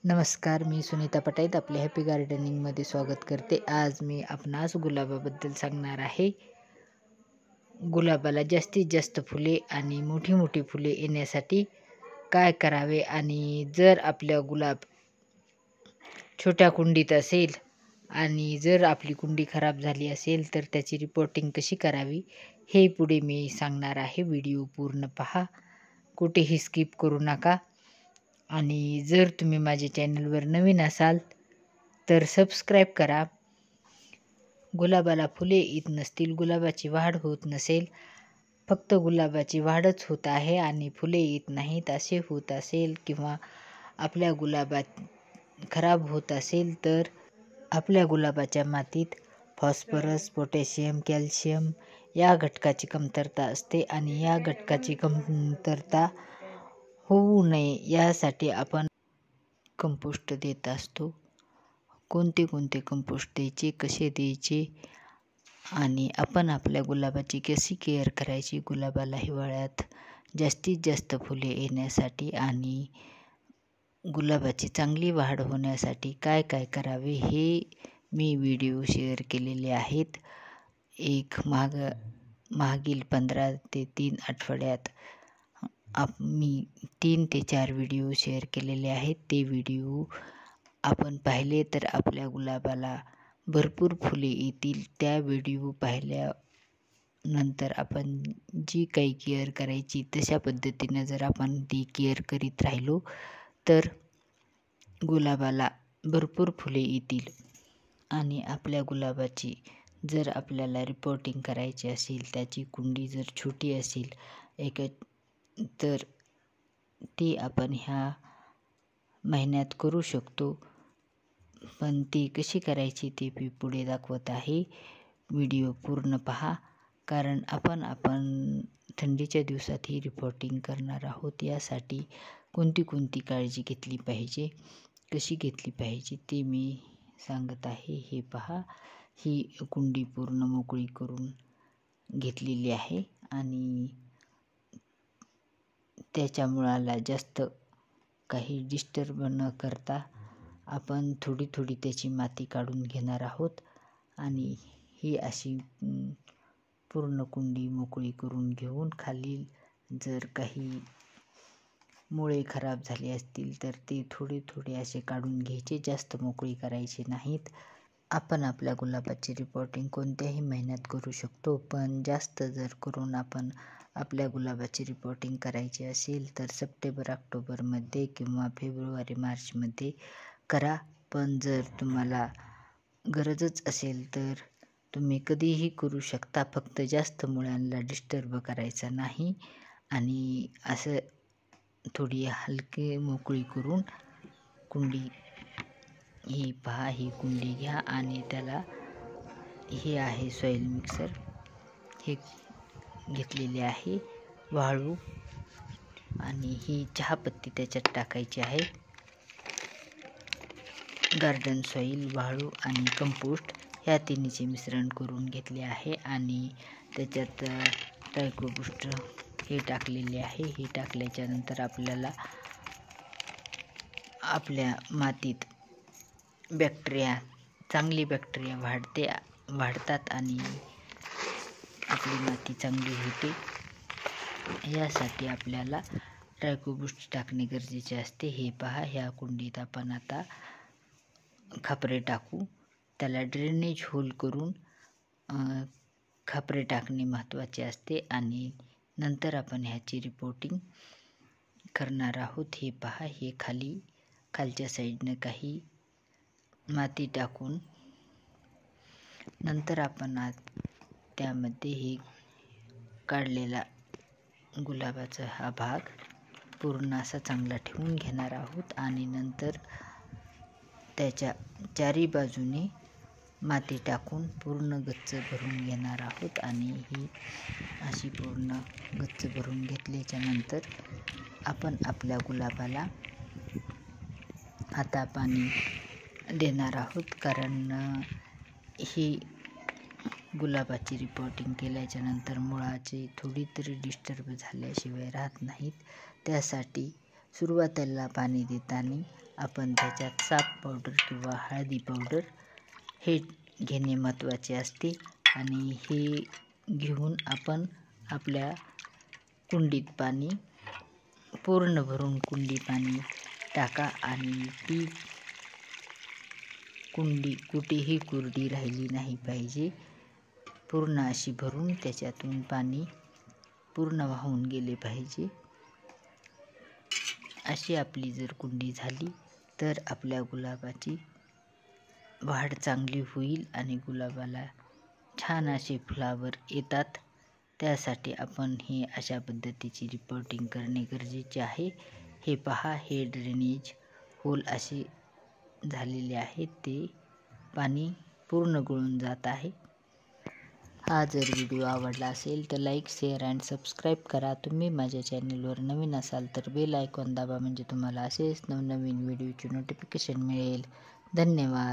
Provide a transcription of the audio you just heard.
नमस्कार, मी सुनीता पटाईत आपले हॅपी गार्डनिंगमध्ये स्वागत करते. आज मी आपणास गुलाबाबद्दल सांगणार आहे. गुलाबाला जास्तीत जास्त फुले आणि मोठी मोठी फुले येण्यासाठी काय करावे आणि जर आपल्या गुलाब छोट्या कुंडीत असेल आणि जर आपली कुंडी खराब झाली असेल तर त्याची रिपोर्टिंग कशी करावी हे पुढे मी सांगणार आहे. व्हिडिओ पूर्ण पहा, कुठेही स्किप करू नका. आणि जर तुम्ही माझ्या चॅनलवर नवीन असाल तर सबस्क्राईब करा. गुलाबाला फुले येत नसतील, गुलाबाची वाढ होत नसेल, फक्त गुलाबाची वाढच होत आहे आणि फुले येत नाहीत असे होत असेल किंवा आपल्या गुलाबात खराब होत असेल तर आपल्या गुलाबाच्या मातीत फॉस्फरस, पोटॅशियम, कॅल्शियम या घटकाची कमतरता असते आणि या घटकाची कमतरता होऊ नये यासाठी आपण कंपोस्ट देत असतो. कोणते कंपोस्ट द्यायचे, कसे द्यायचे आणि आपण आपल्या गुलाबाची कशी केअर करायची, गुलाबाला हिवाळ्यात जास्तीत जास्त फुले येण्यासाठी आणि गुलाबाची चांगली वाढ होण्यासाठी काय काय करावे हे मी व्हिडिओ शेअर केलेले आहेत. मागील 15 ते 3 आठवड्यात मी 3 ते 4 व्हिडिओ शेअर केलेले आहेत. ते व्हिडिओ आपण पाहिले तर आपल्या गुलाबाला भरपूर फुले येतील. त्या व्हिडिओ पाहिल्यानंतर आपण जी काही केअर करायची तशा पद्धतीनं जर आपण ती केअर करीत राहिलो तर गुलाबाला भरपूर फुले येतील. आणि आपल्या गुलाबाची जर आपल्याला रिपोर्टिंग करायची असेल, त्याची कुंडी जर छोटी असेल तर ती आपण ह्या महिन्यात करू शकतो. पण ती कशी करायची ते मी पुढे दाखवत आहे. व्हिडिओ पूर्ण पहा, कारण आपण थंडीच्या दिवसात ही रिपोर्टिंग करणार आहोत. यासाठी कोणती काळजी घेतली पाहिजे, कशी घेतली पाहिजे ते मी सांगत आहे. हे पहा, ही कुंडी पूर्ण मोकळी करून घेतलेली आहे आणि त्याच्या मुळाला जास्त काही डिस्टर्ब न करता आपण थोडी त्याची माती काढून घेणार आहोत आणि ही अशी पूर्ण कुंडी मोकळी करून घेऊन खाली जर काही मुळे खराब झाले असतील तर ते थोडे असे काढून घ्यायचे, जास्त मोकळी करायची नाहीत. आपण आपल्या गुलाबाची रिपोर्टिंग कोणत्याही महिन्यात करू शकतो, पण जास्त जर करून आपण आपल्या गुलाबाची रिपोर्टिंग करायची असेल तर सप्टेंबर ऑक्टोबरमध्ये किंवा फेब्रुवारी मार्चमध्ये करा. पण जर तुम्हाला गरजच असेल तर तुम्ही कधीही करू शकता. फक्त जास्त मुळांना डिस्टर्ब करायचा नाही आणि असं थोडी हलकी मोकळी करून कुंडी ही पहा, ही कुंडी घ्या आणि त्याला हे आहे सॉईल मिक्सर, हे घेतलेले आहे, वाळू आणि ही चहापत्ती त्याच्यात टाकायची आहे. गार्डन सॉईल, वाळू आणि कंपोस्ट ह्या तिन्हीचे मिश्रण करून घेतले आहे आणि त्याच्यात ट्रायकोबूस्ट हे टाकलेले आहे. हे टाकल्याच्या नंतर आपल्याला आपल्या मातीत चांगली बॅक्टेरिया वाढतात आणि आपली माती चांगली होते. यासाठी आपल्याला ट्रायकोबूस्ट टाकणे गरजेचे असते. हे पहा, ह्या कुंडीत आपण आता खापरे टाकू. त्याला ड्रेनेज होल करून खापरे टाकणे महत्त्वाचे असते आणि नंतर आपण ह्याची रिपोर्टिंग करणार आहोत. हे पहा, हे खालच्या साईडनं काही माती टाकून नंतर आपण त्यामध्ये हे काढलेला गुलाबाचा हा भाग पूर्ण असा चांगला ठेवून घेणार आहोत आणि नंतर त्याच्या चारी बाजूने माती टाकून पूर्ण गच्च भरून घेणार आहोत. आणि ही अशी पूर्ण गच्च भरून घेतल्याच्या नंतर आपण आपल्या गुलाबाला आता पाणी देणार आहोत, कारण ही गुलाबाची रिपोर्टिंग केल्याच्या नंतर मुळाचे थोडी तरी डिस्टर्ब झाल्याशिवाय राहत नाहीत. त्यासाठी सुरुवातीला पाणी देताना आपण त्याच्यात साप पावडर किंवा हळदी पावडर हे घेणे महत्त्वाचे असते आणि हे घेऊन आपण आपल्या कुंडीत पाणी पूर्ण भरून कुंडी पाणी टाका आणि ती कुंडी कुठेही कोरडी राहिली नाही पाहिजे. पूर्ण अशी भरून त्याच्यातून पाणी पूर्ण वाहून गेले पाहिजे. अशी आपली जर कुंडी झाली तर आपल्या गुलाबाची वाढ चांगली होईल आणि गुलाबाला छान असे फ्लावर येतात. त्यासाठी आपण हे अशा पद्धतीची रिपोर्टिंग करणे गरजेचे आहे. हे पहा, हे ड्रेनेज होल असे झालेले आहेत, ते पाणी पूर्ण गळून जात आहे. हा जर व्हिडिओ आवडला असेल तर लाईक, शेअर अँड सबस्क्राईब करा. तुम्ही माझ्या चॅनलवर नवीन असाल तर बेल आयकॉन दाबा, म्हणजे तुम्हाला असेच नवनवीन व्हिडिओची नोटिफिकेशन मिळेल. धन्यवाद.